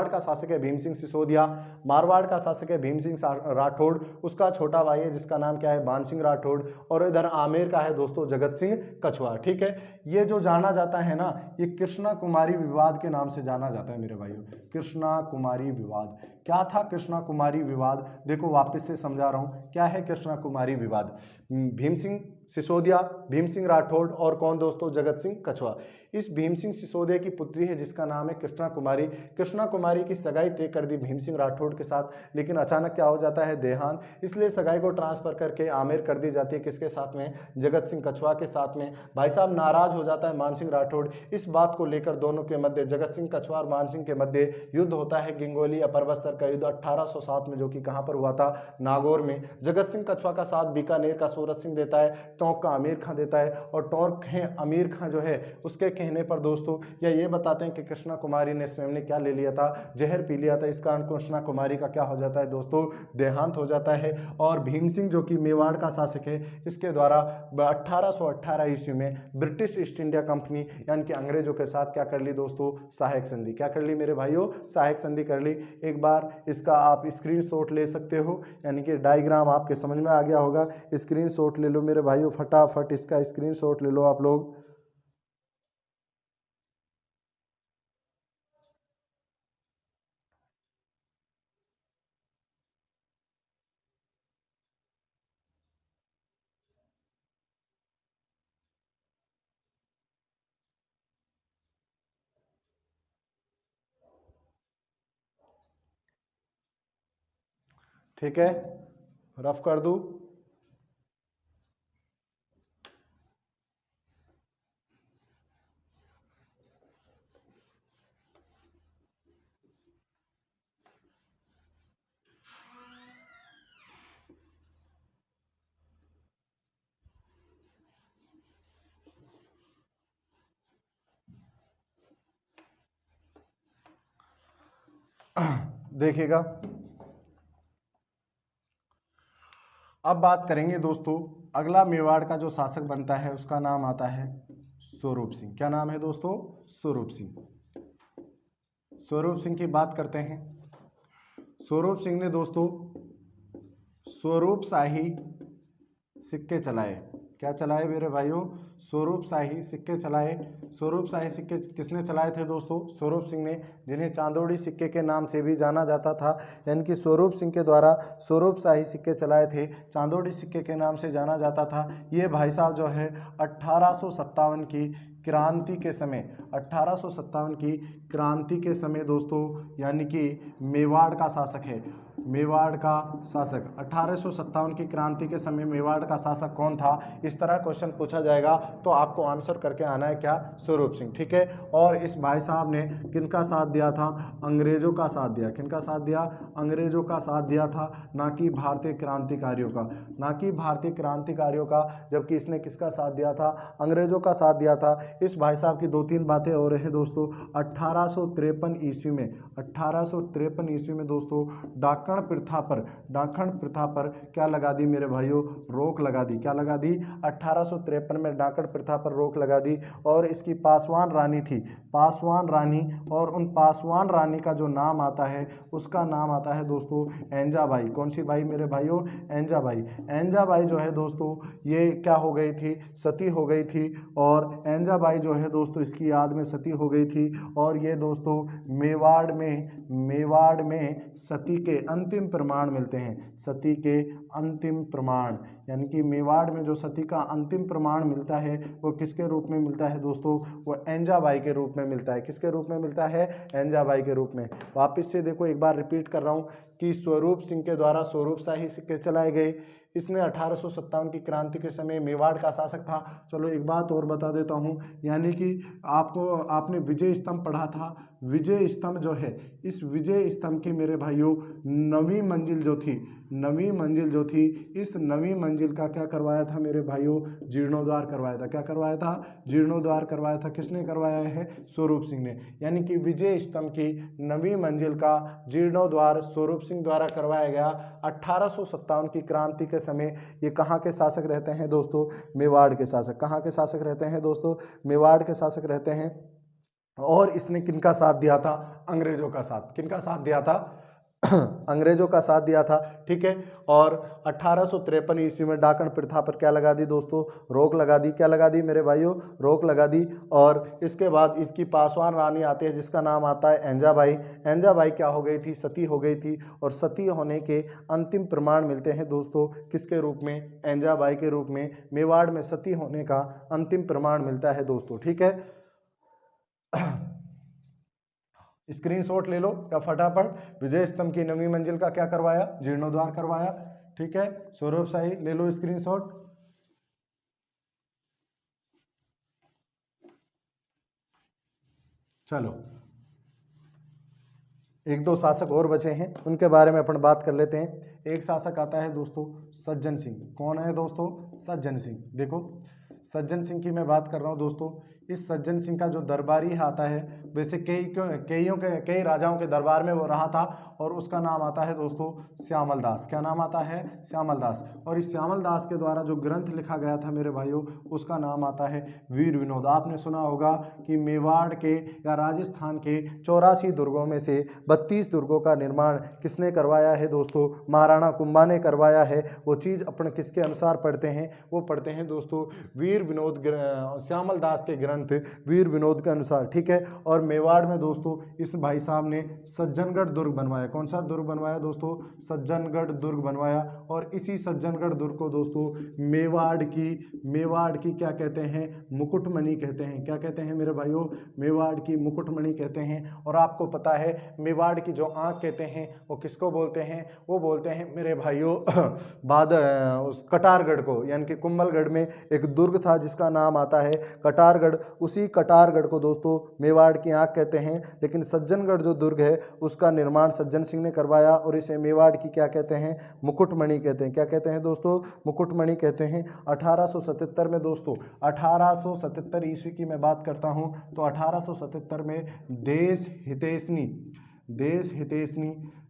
का शासक है भीम सिंह सिसोदिया। मारवाड़ का शासक है भीम सिंह राठौड़। उसका छोटा भाई है जिसका नाम क्या है? मान सिंह राठौड़। और इधर आमेर का है दोस्तों जगत सिंह कछुआ। ठीक है, ये जो जाना जाता है ना, ये कृष्णा कुमारी विवाद के नाम से जाना जाता है मेरे भाइयों। कृष्णा कुमारी विवाद। क्या था कृष्णा कुमारी विवाद? देखो वापस से समझा रहा हूं, क्या है कृष्णा कुमारी विवाद? भीम सिंह सिसोदिया, भीम सिंह राठौड़ और कौन दोस्तों? जगत सिंह कछुआ। इस भीम सिंह सिसोदिया की पुत्री है जिसका नाम है कृष्णा कुमारी। कृष्णा कुमारी की सगाई तय कर दी भीम सिंह राठौड़ के साथ, लेकिन अचानक क्या हो जाता है? देहांत। इसलिए सगाई को ट्रांसफर करके आमेर कर दी जाती है। किसके साथ में? जगत सिंह कछुआ के साथ में। भाई साहब नाराज हो जाता है मान सिंह राठौड़। इस बात को लेकर दोनों के मध्य, जगत सिंह कछुआ और मान सिंह के मध्य युद्ध होता है। गिंगोली या परबतसर का युद्ध 1807 में, जो कि कहां पर हुआ था? नागौर में। जगत सिंह कछुआ का साथ बीकानेर का सूरत सिंह देता है, टोंक का अमीर खां देता है। और टोंक अमीर खां जो है उसके कहने पर दोस्तों, या ये बताते हैं कि कृष्णा कुमारी ने स्वयं ने क्या ले लिया था? जहर पी लिया था। इस कारण कृष्णा कुमारी का क्या हो जाता है दोस्तों? देहांत हो जाता है। और भीम सिंह जो कि मेवाड़ का शासक है, इसके द्वारा 1818 ईस्वी में ब्रिटिश ईस्ट इंडिया कंपनी यानी कि अंग्रेजों के साथ क्या कर ली दोस्तों? सहायक संधि। क्या कर ली मेरे भाइयों? सहायक संधि कर ली। एक बार इसका आप स्क्रीनशॉट ले सकते हो, यानी कि डायग्राम आपके समझ में आ गया होगा। स्क्रीनशॉट ले लो मेरे भाइयों, फटाफट इसका स्क्रीनशॉट ले लो आप लोग। ठीक है, रफ कर दूं? देखिएगा, अब बात करेंगे दोस्तों, अगला मेवाड़ का जो शासक बनता है उसका नाम आता है स्वरूप सिंह। क्या नाम है दोस्तों? स्वरूप सिंह। स्वरूप सिंह की बात करते हैं। स्वरूप सिंह ने दोस्तों स्वरूप शाही सिक्के चलाए। क्या चलाए मेरे भाइयों? स्वरूप शाही सिक्के चलाए। स्वरूप शाही सिक्के किसने चलाए थे दोस्तों? स्वरूप सिंह ने, जिन्हें चांदोड़ी सिक्के के नाम से भी जाना जाता था। यानी कि स्वरूप सिंह के द्वारा स्वरूप शाही सिक्के चलाए थे, चांदोड़ी सिक्के के नाम से जाना जाता था। ये भाई साहब जो है 1857 की क्रांति के समय, 1857 की क्रांति के समय दोस्तों, यानी कि मेवाड़ का शासक है। मेवाड़ का शासक 1857 की क्रांति के समय मेवाड़ का शासक कौन था? इस तरह क्वेश्चन पूछा जाएगा तो आपको आंसर करके आना है क्या? स्वरूप सिंह। ठीक है, और इस भाई साहब ने किनका साथ दिया था? अंग्रेजों का साथ दिया। किनका साथ दिया? अंग्रेजों का साथ दिया था, ना कि भारतीय क्रांतिकारियों का, ना कि भारतीय क्रांतिकारियों का। जबकि इसने किसका साथ दिया था? अंग्रेजों का साथ दिया था। इस भाई साहब की दो तीन बातें और हैं दोस्तों। 1853 ईस्वी में 1853 ईस्वी में दोस्तों डाकण प्रथा पर क्या लगा दी मेरे भाइयों, रोक लगा दी। क्या लगा दी? 1853 में डाकण प्रथा पर रोक लगा दी। और इसकी पासवान रानी थी, पासवान रानी, और उन पासवान रानी का जो नाम आता है उसका नाम आता है दोस्तों ऐंजाबाई। कौन सी बाई मेरे भाइयों? ऐंजाबाई। ऐंजाबाई जो है दोस्तों ये क्या हो गई थी? सती हो गई थी। और ऐंजाबाई जो है दोस्तों इसकी याद में सती हो गई थी। और ये दोस्तों मेवाड़ में सती के अंतिम प्रमाण मिलते हैं, सती के अंतिम प्रमाण, यानी कि मेवाड़ में जो सती का अंतिम प्रमाण मिलता है वो किसके रूप में मिलता है दोस्तों? वो ऐंजाबाई के रूप में मिलता है। किसके रूप में मिलता है? ऐंजाबाई के रूप में। वापिस से देखो, एक बार रिपीट कर रहा हूँ कि स्वरूप सिंह के द्वारा स्वरूप शाही सिक्के चलाए गए। इसने 1857 की क्रांति के समय मेवाड़ का शासक था। चलो एक बात और बता देता हूँ, यानी कि आपने विजय स्तंभ पढ़ा था। विजय स्तंभ जो है, इस विजय स्तंभ की मेरे भाइयों नवीं मंजिल जो थी, इस नवीं मंजिल का क्या करवाया था मेरे भाइयों? जीर्णोद्धार करवाया था। क्या करवाया था? जीर्णोद्धार करवाया था। किसने करवाया है? स्वरूप सिंह ने। यानी कि विजय स्तंभ की नवीं मंजिल का जीर्णोद्धार स्वरूप सिंह द्वारा करवाया गया 1857 की क्रांति के समय। ये कहाँ के शासक रहते हैं दोस्तों? मेवाड़ के शासक। कहाँ के शासक रहते हैं दोस्तों? मेवाड़ के शासक रहते हैं। और इसने किनका साथ दिया था? अंग्रेजों का साथ। किनका साथ दिया था? अंग्रेजों का साथ दिया था। ठीक है। और 1853 ईस्वी में डाकण प्रथा पर क्या लगा दी दोस्तों? रोक लगा दी। क्या लगा दी मेरे भाइयों? रोक लगा दी। और इसके बाद इसकी पासवान रानी आती है जिसका नाम आता है ऐंजाबाई। ऐंजाबाई क्या हो गई थी? सती हो गई थी। और सती होने के अंतिम प्रमाण मिलते हैं दोस्तों किसके रूप में? ऐंजाबाई के रूप में। मेवाड़ में सती होने का अंतिम प्रमाण मिलता है दोस्तों। ठीक है। स्क्रीनशॉट ले लो या फटाफट। विजय स्तंभ की नवीं मंजिल का क्या करवाया? जीर्णोद्धार करवाया। ठीक है। स्वरूप शाही ले लो स्क्रीनशॉट। चलो एक दो शासक और बचे हैं, उनके बारे में अपन बात कर लेते हैं। एक शासक आता है दोस्तों सज्जन सिंह। कौन है दोस्तों? सज्जन सिंह। देखो सज्जन सिंह की मैं बात कर रहा हूं दोस्तों। इस सज्जन सिंह का जो दरबारी आता है, वैसे कई राजाओं के दरबार में वो रहा था, और उसका नाम आता है दोस्तों श्यामल दास। क्या नाम आता है? श्यामल दास। और इस श्यामल दास के द्वारा जो ग्रंथ लिखा गया था मेरे भाइयों, उसका नाम आता है वीर विनोद। आपने सुना होगा कि मेवाड़ के या राजस्थान के 84 दुर्गों में से 32 दुर्गों का निर्माण किसने करवाया है दोस्तों? महाराणा कुंभा ने करवाया है। वो चीज़ अपन किसके अनुसार पढ़ते हैं? वो पढ़ते हैं दोस्तों वीर विनोद, श्यामल दास के ग्रंथ वीर विनोद के अनुसार। ठीक है। और मेवाड़ में दोस्तों इस भाई साहब ने सज्जनगढ़ दुर्ग बनवाया। कौन सा दुर्ग बनवाया दोस्तों? सज्जनगढ़ दुर्ग बनवाया। और इसी सज्जनगढ़ दुर्ग को दोस्तों मेवाड़ की क्या कहते हैं? मुकुटमणि कहते हैं। क्या कहते हैं मेरे भाइयों? मेवाड़ की मुकुटमणि कहते हैं। और आपको पता है मेवाड़ की जो आंख कहते हैं वो किसको बोलते हैं? वो बोलते हैं मेरे भाइयों उस कटारगढ़ को, यानी कि कुंभलगढ़ में एक दुर्ग था जिसका नाम आता है कटारगढ़। उसी कटारगढ़ को दोस्तों मेवाड़ की आंख कहते हैं। लेकिन सज्जनगढ़ जो दुर्ग है उसका निर्माण सज्जन सिंह ने करवाया, और इसे मेवाड़ की क्या कहते हैं? मुकुटमणि कहते हैं। क्या कहते हैं दोस्तों? मुकुटमणि कहते हैं। 1877 में दोस्तों, 1877 ईस्वी की मैं बात करता हूं, तो 1877 में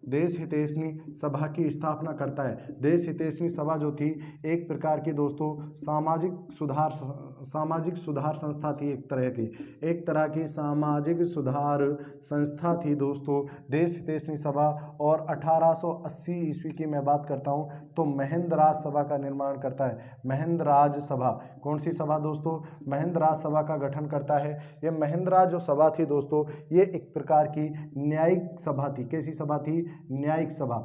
देश हितैषणी सभा की स्थापना करता है। देश हितैषणी सभा जो थी एक प्रकार की दोस्तों सामाजिक सुधार संस्था थी। एक तरह की सामाजिक सुधार संस्था थी दोस्तों देश हितैषणी सभा। और 1880 ईस्वी की मैं बात करता हूं तो महेंद्रराज सभा का निर्माण करता है। महेंद्रराज सभा। कौन सी सभा दोस्तों? महेंद्रराज सभा का गठन करता है। यह महेंद्रराज जो सभा थी दोस्तों, ये एक प्रकार की न्यायिक सभा थी। कैसी सभा थी? न्यायिक सभा।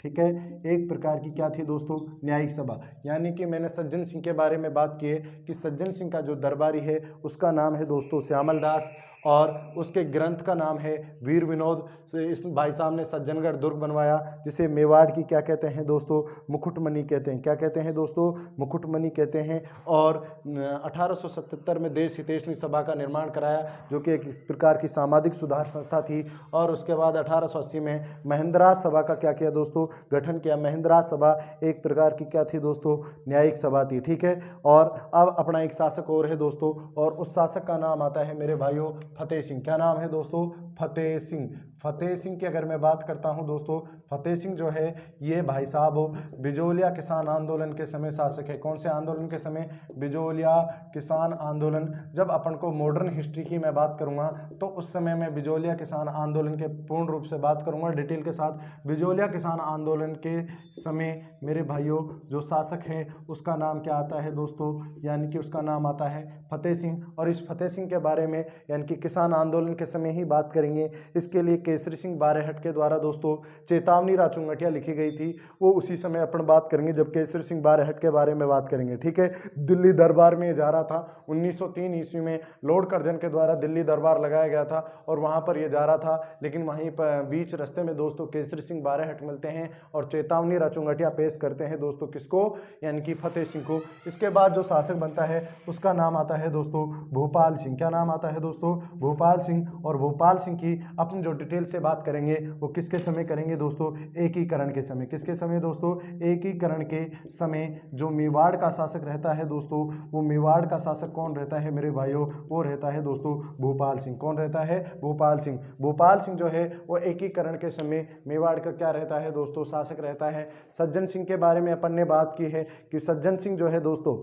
ठीक है। एक प्रकार की क्या थी दोस्तों? न्यायिक सभा। यानी कि मैंने सज्जन सिंह के बारे में बात की है कि सज्जन सिंह का जो दरबारी है उसका नाम है दोस्तों श्यामल दास, और उसके ग्रंथ का नाम है वीर विनोद। इस भाई साहब ने सज्जनगढ़ दुर्ग बनवाया, जिसे मेवाड़ की क्या कहते हैं दोस्तों, मुकुटमणि कहते हैं। क्या कहते हैं दोस्तों, मुकुटमणि कहते हैं। और 1877 में देश हितैषणी सभा का निर्माण कराया, जो कि एक इस प्रकार की सामाजिक सुधार संस्था थी। और उसके बाद 1880 में महेंद्रराज सभा का क्या किया दोस्तों, गठन किया। महेंद्रराज सभा एक प्रकार की क्या थी दोस्तों, न्यायिक सभा थी, ठीक है। और अब अपना एक शासक और है दोस्तों, और उस शासक का नाम आता है मेरे भाइयों फतेह सिंह। क्या नाम है दोस्तों, फतेह सिंह। फतेह सिंह की अगर मैं बात करता हूं दोस्तों, फतेह सिंह जो है ये भाई साहब बिजोलिया किसान आंदोलन के समय शासक है। कौन से आंदोलन के समय, बिजोलिया किसान आंदोलन। जब अपन को मॉडर्न हिस्ट्री की मैं बात करूंगा तो उस समय मैं बिजोलिया किसान आंदोलन के पूर्ण रूप से बात करूंगा डिटेल के साथ। बिजोलिया किसान आंदोलन के समय मेरे भाइयों जो शासक है उसका नाम क्या आता है दोस्तों, यानी कि उसका नाम आता है फतेह सिंह। और इस फतेह सिंह के बारे में यानी कि किसान आंदोलन के समय ही बात करेंगे। इसके लिए केसरी सिंह बारेहट के द्वारा दोस्तों चेतावनी राचुंगटिया लिखी गई थी, वो उसी समय अपन बात करेंगे जब केसरी सिंह बारेहट के बारे में बात करेंगे, ठीक है। दिल्ली दरबार में जा रहा था 1903 ईस्वी में, लॉर्ड कर्जन के द्वारा दिल्ली दरबार लगाया गया था और वहां पर ये जा रहा था, लेकिन वहीं पर बीच रास्ते में दोस्तों केसरी सिंह बारेहट मिलते हैं और चेतावनी राचुंगटिया पेश करते हैं दोस्तों, किसको, यानी कि फतेह सिंह को। इसके बाद जो शासक बनता है उसका नाम आता है दोस्तों भूपाल सिंह। क्या नाम आता है दोस्तों, भूपाल सिंह। और भूपाल सिंह की अपन जो डिटेल से बात करेंगे वो किसके समय करेंगे दोस्तों, एकीकरण के समय। किसके समय दोस्तों, एकीकरण के समय। जो मेवाड़ का शासक रहता है दोस्तों, वो मेवाड़ का शासक कौन रहता है मेरे भाइयों, वो रहता है दोस्तों भूपाल सिंह। कौन रहता है, भूपाल सिंह। भूपाल सिंह जो है वो एकीकरण के समय मेवाड़ का क्या रहता है दोस्तों, शासक रहता है। सज्जन सिंह के बारे में अपन ने बात की है कि सज्जन सिंह जो है दोस्तों,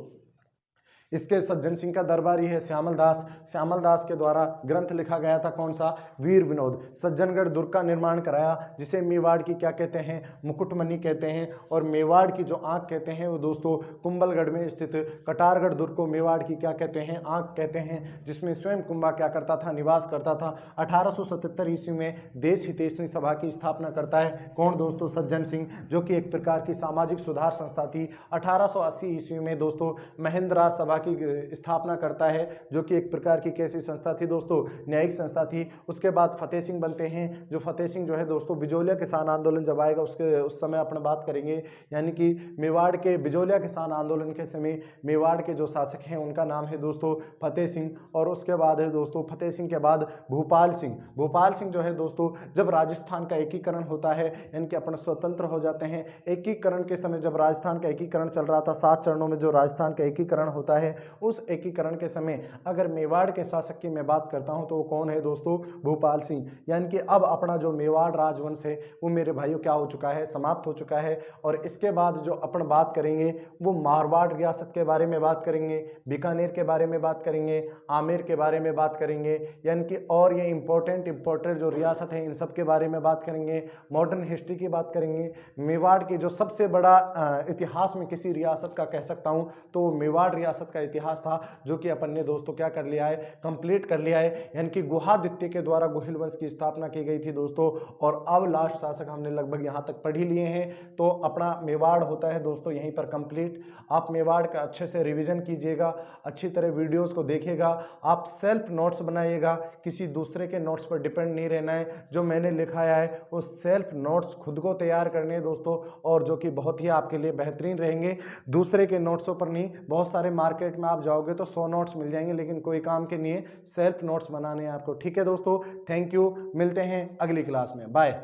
इसके सज्जन सिंह का दरबारी है श्यामल दास। श्यामल दास के द्वारा ग्रंथ लिखा गया था, कौन सा, वीर विनोद। सज्जनगढ़ दुर्ग का निर्माण कराया, जिसे मेवाड़ की क्या कहते हैं, मुकुटमणि कहते हैं। और मेवाड़ की जो आंख कहते हैं वो दोस्तों कुंभलगढ़ में स्थित कटारगढ़ दुर्ग को मेवाड़ की क्या कहते हैं, आंख कहते हैं, जिसमें स्वयं कुंभा क्या करता था, निवास करता था। 1877 ईस्वी में देश हितैषणी सभा की स्थापना करता है, कौन दोस्तों, सज्जन सिंह, जो कि एक प्रकार की सामाजिक सुधार संस्था थी। 1880 ईस्वी में दोस्तों महेंद्रराज सभा की स्थापना करता है, जो कि एक प्रकार की कैसी संस्था थी दोस्तों, न्यायिक संस्था थी। उसके बाद फतेह सिंह बनते हैं, जो फतेह सिंह जो है दोस्तों बिजोलिया किसान आंदोलन जब आएगा उस समय अपन बात करेंगे, यानी कि मेवाड़ के बिजोलिया किसान आंदोलन के समय मेवाड़ के जो शासक हैं उनका नाम है दोस्तों फतेह सिंह। और उसके बाद है दोस्तों फतेह सिंह के बाद भूपाल सिंह। भूपाल सिंह जो है दोस्तों जब राजस्थान का एकीकरण होता है, यानी कि अपन स्वतंत्र हो जाते हैं, एकीकरण के समय जब राजस्थान का एकीकरण चल रहा था, 7 चरणों में जो राजस्थान का एकीकरण होता है, उस एकीकरण के समय अगर मेवाड़ के शासक की मैं बात करता हूं तो वो कौन है दोस्तों, भूपाल सिंह। यानी कि अब अपना जो मेवाड़ राजवंश है वो मेरे भाइयों क्या हो चुका है, समाप्त हो चुका है। और इसके बाद जो अपन बात करेंगे वो मारवाड़ रियासत के बारे में बात करेंगे, बीकानेर के बारे में बात करेंगे, आमेर के बारे में बात करेंगे, यानी कि और ये इंपॉर्टेंट जो रियासत है इन सब के बारे में बात करेंगे। मॉडर्न हिस्ट्री की बात करेंगे। मेवाड़ की जो सबसे बड़ा इतिहास में किसी रियासत का कह सकता हूं तो मेवाड़ रियासत का इतिहास था, जो कि अपन ने दोस्तों क्या कर लिया है, कंप्लीट कर लिया है। यानी कि गुहादित्य के द्वारा गुहिल वंश की स्थापना की गई थी दोस्तों। और अब लास्ट शासक हमने लगभग यहां तक पढ़ ही लिए हैं, तो अपना मेवाड़ होता है दोस्तों यहीं पर कंप्लीट। आप मेवाड़ का अच्छे से रिवीजन कीजिएगा, अच्छी तरह वीडियोस को देखिएगा, आप सेल्फ नोट्स बनाइएगा, किसी दूसरे के नोट्स पर डिपेंड नहीं रहना है। जो मैंने लिखाया है वो सेल्फ नोट्स खुद को तैयार करने हैं दोस्तों, और जो कि बहुत ही आपके लिए बेहतरीन रहेंगे। दूसरे के नोट्सों पर नहीं, बहुत सारे मार्केट में आप जाओगे तो 100 नोट्स मिल जाएंगे, लेकिन कोई काम के नहीं है, सेल्फ नोट्स बनाने हैं आपको, ठीक है दोस्तों। थैंक यू, मिलते हैं अगली क्लास में, बाय।